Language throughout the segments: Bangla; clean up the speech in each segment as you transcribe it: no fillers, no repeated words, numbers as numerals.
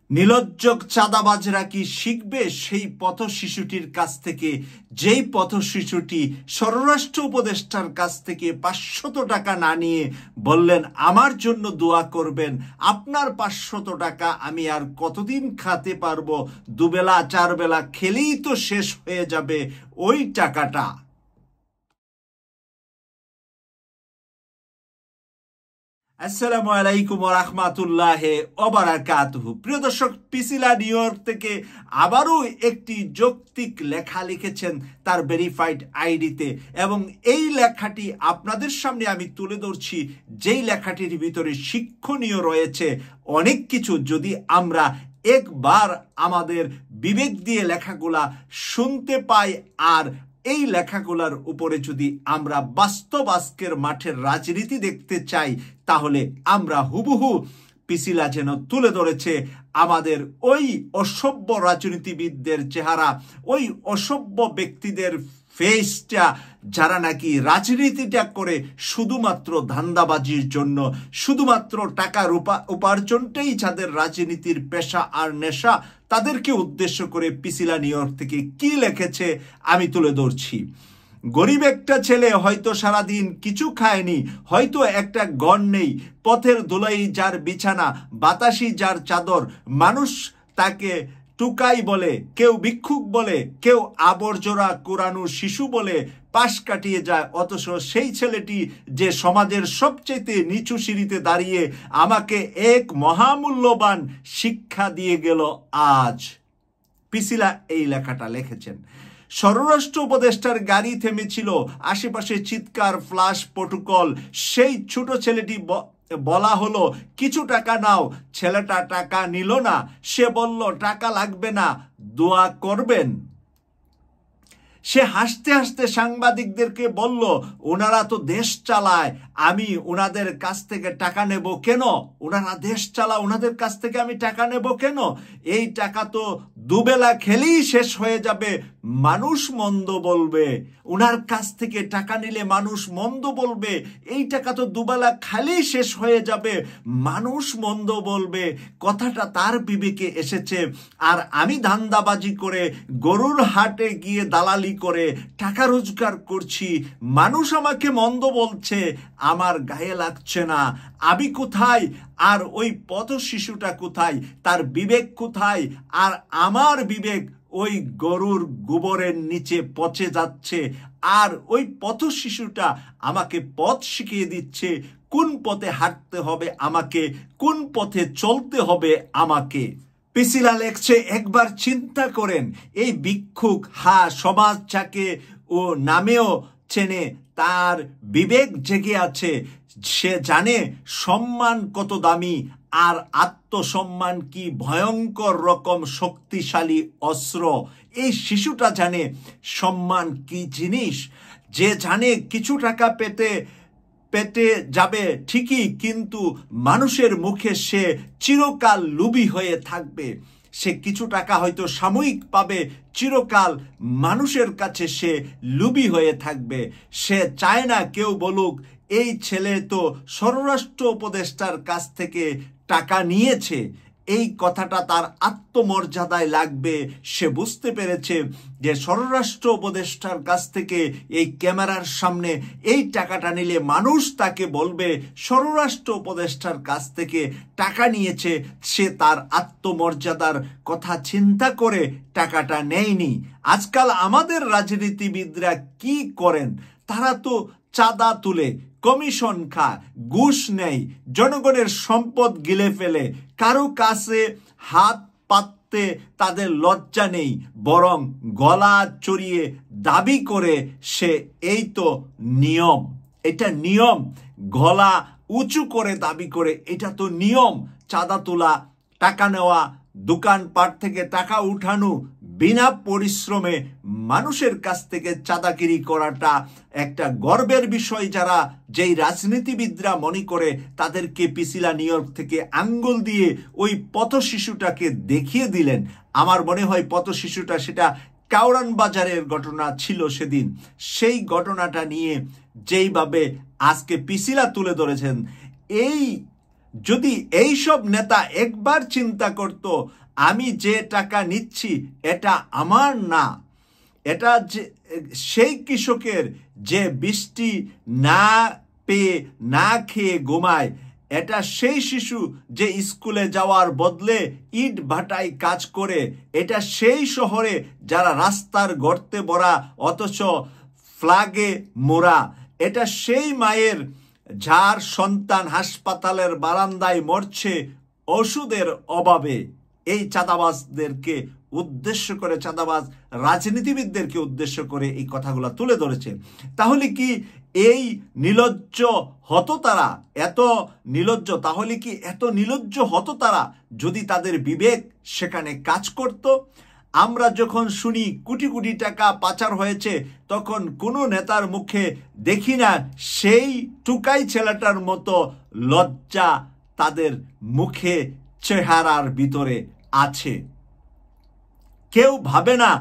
নিলজ্জ চাঁদাবাজরা কি শিখবে সেই পথ শিশুটির কাছ থেকে, যেই পথ শিশুটি স্বরাষ্ট্র উপদেষ্টার কাছ থেকে 500 টাকা না নিয়ে বললেন আমার জন্য দোয়া করবেন, আপনার 500 টাকা আমি আর কতদিন খেতে পারবো, দুবেলা 4 বেলা খেলেই তো শেষ হয়ে যাবে ওই টাকাটা। আসসালামু আলাইকুম ওয়া রাহমাতুল্লাহি ওয়া বারাকাতুহু। প্রিয় দর্শক, পিসিলা নিউ ইয়র্ক থেকে আবারও একটি যৌক্তিক লেখা লিখেছেন তার ভেরিফাইড আইডিতে, এবং এই লেখাটি আপনাদের সামনে আমি তুলে ধরছি। যেই লেখাটির ভিতরে শিক্ষণীয় রয়েছে অনেক কিছু। যদি আমরা একবার আমাদের বিবেক দিয়ে লেখাগুলা শুনতে পাই আর এই লেখাগুলোর উপরে যদি আমরা বাস্তব আজকের মাঠের রাজনীতি দেখতে চাই, তাহলে আমরা হুবহু পিসিলা যেন তুলে ধরেছে আমাদের ওই অসভ্য রাজনীতিবিদদের চেহারা, ওই অসভ্য ব্যক্তিদের ফেসটা, যারা নাকি রাজনীতিটা করে শুধুমাত্র ধান্দাবাজির জন্য, শুধুমাত্র টাকার উপার্জনটাই যাদের রাজনীতির পেশা আর নেশা, তাদেরকে উদ্দেশ্য করে পিসিলা নিউ ইয়র্ক থেকে কি লিখেছে আমি তুলে ধরছি। গরিব একটা ছেলে হয়তো সারাদিন কিছু খায়নি, হয়তো একটা ঘর নেই, পথের ধুলাই যার বিছানা, বাতাসি যার চাদর, মানুষ তাকে টুকাই বলে, কেউ ভিক্ষুক বলে, কেউ আবর্জনা কুড়ানো শিশু বলে পাশ কাটিয়ে যায়। অথচ সেই ছেলেটি যে সমাজের সবচেয়ে নিচু সিঁড়িতে দাঁড়িয়ে আমাকে এক মহামূল্যবান শিক্ষা দিয়ে গেল আজ। পিসিলা এই লেখাটা লিখেছেন। স্বরাষ্ট্র উপদেষ্টার গাড়ি থেমেছিল, আশেপাশে চিৎকার, ফ্লাশ প্রটোকল। সেই ছোট ছেলেটি বলা হলো কিছু টাকা নাও। ছেলেটা টাকা নিল না, সে বলল টাকা লাগবে না, দোয়া করবেন। সে হাসতে হাসতে সাংবাদিকদেরকে বলল ওনারা তো দেশ চালায়, আমি ওনাদের কাছ থেকে টাকা নেব কেন? ওনারা দেশ চালায়, ওনাদের কাছ থেকে আমি টাকা নেব কেন? এই টাকা তো দুবেলা খেলেই শেষ হয়ে যাবে, মানুষ মন্দ বলবে। ওনার কাছ থেকে টাকা নিলে মানুষ মন্দ বলবে, এই টাকা তো দুবেলা খালেই শেষ হয়ে যাবে, মানুষ মন্দ বলবে। কথাটা তার বিবেকে এসেছে। আর আমি ধান্দাবাজি করে গরুর হাটে গিয়ে দালালি করে টাকা রোজগার করছি, মানুষ আমাকে মন্দ বলছে, আমার গায়ে লাগছে না। আমি কোথায় আর ওই পথ শিশুটা কোথায়? তার বিবেক কোথায়? আর আমার বিবেক ওই গরুর গোবরের নিচে পচে যাচ্ছে। আর ওই পথ শিশুটা আমাকে পথ শিখিয়ে দিচ্ছে, কোন পথে হাঁটতে হবে আমাকে, কোন পথে চলতে হবে আমাকে। পিসিলা লেখছে, একবার চিন্তা করেন, এই ভিক্ষুক, সমাজ যাকে ও নামেও চেনে, তার বিবেক জেগে আছে। সে জানে সম্মান কত দামি, আর আত্মসম্মান কি ভয়ঙ্কর রকম শক্তিশালী অস্ত্র। এই শিশুটা জানে সম্মান কি জিনিস। যে জানে কিছু টাকা পেতে যাবে ঠিকই, কিন্তু মানুষের মুখে সে চিরকাল লোভী হয়ে থাকবে। সে কিছু টাকা হয়তো সাময়িক পাবে, চিরকাল মানুষের কাছে সে লোভী হয়ে থাকবে। সে চায় না কেউ বলুক এই ছেলে তো স্বরাষ্ট্র উপদেষ্টার কাছ থেকে টাকা নিয়েছে। এই কথাটা তার আত্মমর্যাদায় লাগবে। সে বুঝতে পেরেছে যে স্বরাষ্ট্র উপদেষ্টার কাছ থেকে এই ক্যামেরার সামনে এই টাকাটা নিলে মানুষ তাকে বলবে স্বরাষ্ট্র উপদেষ্টার কাছ থেকে টাকা নিয়েছে। সে তার আত্মমর্যাদার কথা চিন্তা করে টাকাটা নেয়নি। আজকাল আমাদের রাজনীতিবিদরা কি করেন? তারা তো চাঁদা তুলে, কমিশন খায়, ঘুষ নেয়, জনগণের সম্পদ গিলে ফেলে। কারো কাছে হাত পাততে তাদের লজ্জা নেই, বরং গলা চড়িয়ে দাবি করে সে এই তো নিয়ম, এটা নিয়ম। গলা উঁচু করে দাবি করে এটা তো নিয়ম। চাঁদা তোলা, টাকা নেওয়া, দোকানপাট থেকে টাকা উঠানো, বিনা পরিশ্রমে মানুষের কাছ থেকে চাঁদাগিরি করাটা একটা গর্বের বিষয়। যারা যেই রাজনীতিবিদরা মনে করে তাদেরকে পিসিলা নিউ ইয়র্ক থেকে আঙ্গুল দিয়ে ওই পথ শিশুটাকে দেখিয়ে দিলেন। আমার মনে হয় পথ শিশুটা সেটা কাউরান বাজারের ঘটনা ছিল সেদিন। সেই ঘটনাটা নিয়ে যেইভাবে আজকে পিসিলা তুলে ধরেছেন, এই যদি এইসব নেতা একবার চিন্তা করত আমি যে টাকা নিচ্ছি এটা আমার না, এটা যে সেই কৃষকের যে বৃষ্টি না পেয়ে না খেয়ে ঘুমায়, এটা সেই শিশু যে স্কুলে যাওয়ার বদলে ইট ভাটায় কাজ করে, এটা সেই শহরে যারা রাস্তার গর্তে ভরা অথচ ফ্ল্যাগে মোড়া, এটা সেই মায়ের যার সন্তান হাসপাতালের বারান্দায় মরছে ওষুধের অভাবে। এই চাঁদাবাজদেরকে উদ্দেশ্য করে, চাঁদাবাজ রাজনীতিবিদদেরকে উদ্দেশ্য করে এই কথাগুলো তুলে ধরেছে। তাহলে কি এই নির্লজ্জ হতো তারা? এত নির্লজ্জ, তাহলে কি এত নির্লজ্জ হতো তারা যদি তাদের বিবেক সেখানে কাজ করত? আমরা যখন শুনি কোটি কোটি টাকা পাচার হয়েছে, তখন কোনো নেতার মুখে দেখি না সেই টুকাই ছেলেটার মতো লজ্জা তাদের মুখে চেহারার ভিতরে আছে। কেউ ভাবে না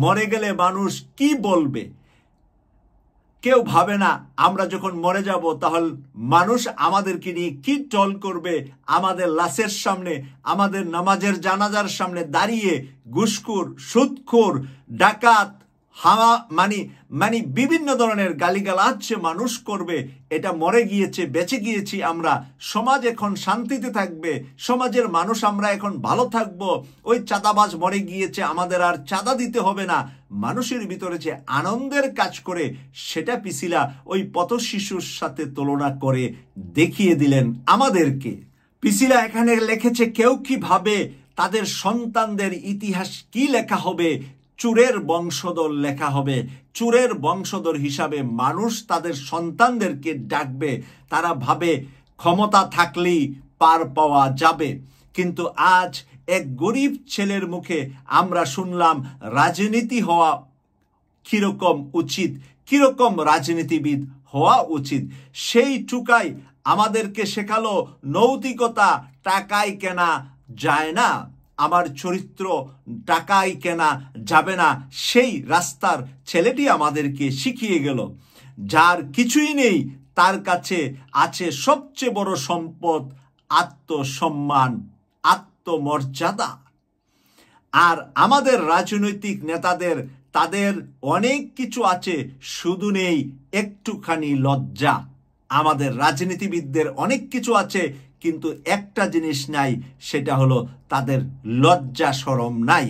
মরে গেলে মানুষ কি বলবে, কেউ ভাবে না আমরা যখন মরে যাব তাহলে মানুষ আমাদেরকে নিয়ে কি টল করবে। আমাদের লাশের সামনে, আমাদের নামাজের জানাজার সামনে দাঁড়িয়ে ঘুষখোর, সুদখোর, ডাকাত, মানে বিভিন্ন ধরনের গালিগালাজ মানুষ করবে। এটা মরে গিয়েছে, বেঁচে গিয়েছি আমরা, সমাজ এখন শান্তিতে থাকবে, সমাজের মানুষ আমরা এখন ভালো থাকব, ওই চাঁদাবাজ মরে গিয়েছে, আমাদের আর চাঁদা দিতে হবে না। মানুষের ভিতরে যে আনন্দের কাজ করে সেটা পিছিলা ওই পথ শিশুর সাথে তুলনা করে দেখিয়ে দিলেন আমাদেরকে। পিছিলা এখানে লিখেছে কেউ কি ভাবে তাদের সন্তানদের ইতিহাস কি লেখা হবে? চোরের বংশধর লেখা হবে। চোরের বংশধর হিসাবে মানুষ তাদের সন্তানদেরকে ডাকবে। তারা ভাবে ক্ষমতা থাকলেই পার পাওয়া যাবে। কিন্তু আজ এক গরিব ছেলের মুখে আমরা শুনলাম রাজনীতি হওয়া কিরকম উচিত, কিরকম রাজনীতিবিদ হওয়া উচিত। সেই টুকাই আমাদেরকে শেখালো নৈতিকতা টাকায় কেনা যায় না, আমার চরিত্র টাকায় কেনা যাবে না। সেই রাস্তার ছেলেটি আমাদেরকে শিখিয়ে গেল। যার কিছুই নেই তার কাছে আছে সবচেয়ে বড় সম্পদ, আত্মসম্মান, আত্মমর্যাদা। আর আমাদের রাজনৈতিক নেতাদের, তাদের অনেক কিছু আছে, শুধু নেই একটুখানি লজ্জা। আমাদের রাজনীতিবিদদের অনেক কিছু আছে, কিন্তু একটা জিনিস নাই, সেটা হলো তাদের লজ্জা শরম নাই।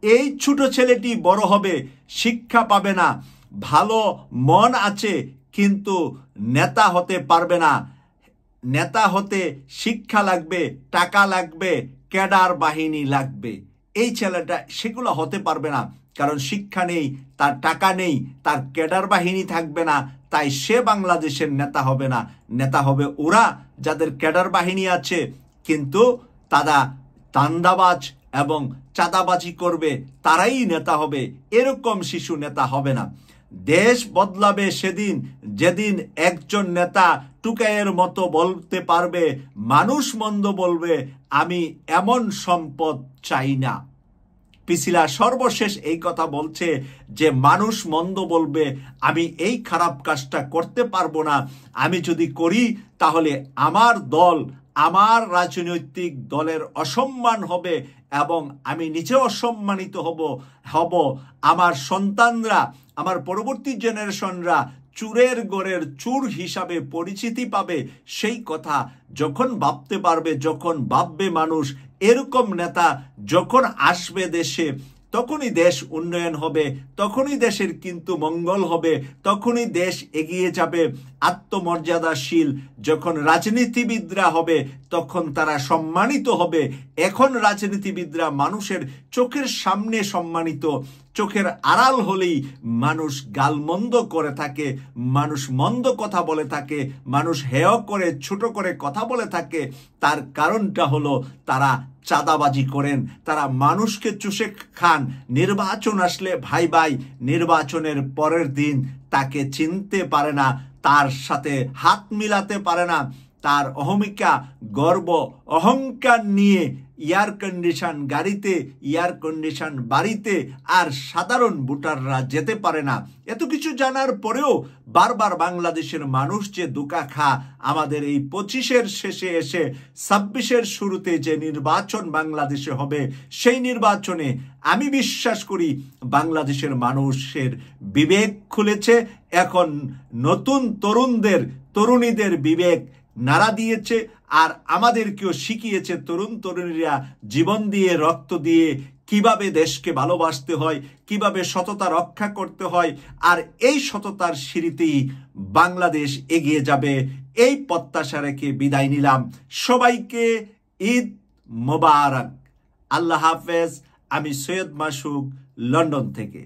এই ছোট ছেলেটি বড় হবে, শিক্ষা পাবে না, ভালো মন আছে কিন্তু নেতা হতে পারবে না। নেতা হতে শিক্ষা লাগবে, টাকা লাগবে, ক্যাডার বাহিনী লাগবে। এই ছেলেটা সেগুলো হতে পারবে না, কারণ শিক্ষা নেই, তার টাকা নেই, তার ক্যাডার বাহিনী থাকবে না। তাই সে বাংলাদেশের নেতা হবে না। নেতা হবে ওরা যাদের ক্যাডার বাহিনী আছে, কিন্তু তারা দান্দাবাজ এবং চাঁদাবাজি করবে, তারাই নেতা হবে। এরকম শিশু নেতা হবে না। দেশ বদলাবে সেদিন যেদিন একজন নেতা টুকাইয়ের মতো বলতে পারবে, মানুষ মন্দ বলবে, আমি এমন সম্পদ চাই না। পিছিলা সর্বশেষ এই কথা বলছে যে মানুষ মন্দ বলবে, আমি এই খারাপ কাজটা করতে পারবো না, আমি যদি করি তাহলে আমার দল, আমার রাজনৈতিক দলের অসম্মান হবে এবং আমি নিজে অসম্মানিত হব। আমার সন্তানরা, আমার পরবর্তী জেনারেশনরা চোরের গড়ের চোর হিসাবে পরিচিতি পাবে। সেই কথা যখন ভাবতে পারবে, যখন ভাববে মানুষ, এরকম নেতা যখন আসবে দেশে, তখনই দেশ উন্নয়ন হবে, তখনই দেশের কিন্তু মঙ্গল হবে, তখনই দেশ এগিয়ে যাবে। আত্মমর্যাদাশীল যখন রাজনীতিবিদরা হবে, তখন তারা সম্মানিত হবে। এখন রাজনীতিবিদরা মানুষের চোখের সামনে সম্মানিত, চোখের আড়াল হলেই মানুষ গালমন্দ করে থাকে, মানুষ মন্দ কথা বলে থাকে, মানুষ হেয় করে, ছোট করে কথা বলে থাকে। তার কারণটা হলো তারা চাঁদাবাজি করেন, তারা মানুষকে চুষে খান। নির্বাচন আসলে ভাই ভাই, নির্বাচনের পরের দিন তাকে চিনতে পারে না, তার সাথে হাত মিলাতে পারে না, তার অহমিকা গর্ব অহংকার নিয়ে এয়ার কন্ডিশন গাড়িতে এয়ার কন্ডিশন বাড়িতে আর সাধারণ ভোটাররা যেতে পারে না। এত কিছু জানার পরেও বারবার বাংলাদেশের মানুষ যে ধোঁকা খা আমাদের এই 25-এর শেষে এসে 26-এর শুরুতে যে নির্বাচন বাংলাদেশে হবে সেই নির্বাচনে আমি বিশ্বাস করি বাংলাদেশের মানুষের বিবেক খুলেছে। এখন নতুন তরুণীদের বিবেক নাড়া দিয়েছে আর আমাদেরকেও শিখিয়েছে তরুণ তরুণীরা জীবন দিয়ে রক্ত দিয়ে কিভাবে দেশকে ভালোবাসতে হয়, কিভাবে সততা রক্ষা করতে হয়। আর এই সততার সিঁড়িতেই বাংলাদেশ এগিয়ে যাবে এই প্রত্যাশা রেখে বিদায় নিলাম। সবাইকে ঈদ মোবারক। আল্লাহ হাফেজ। আমি সৈয়দ মাসুক, লন্ডন থেকে।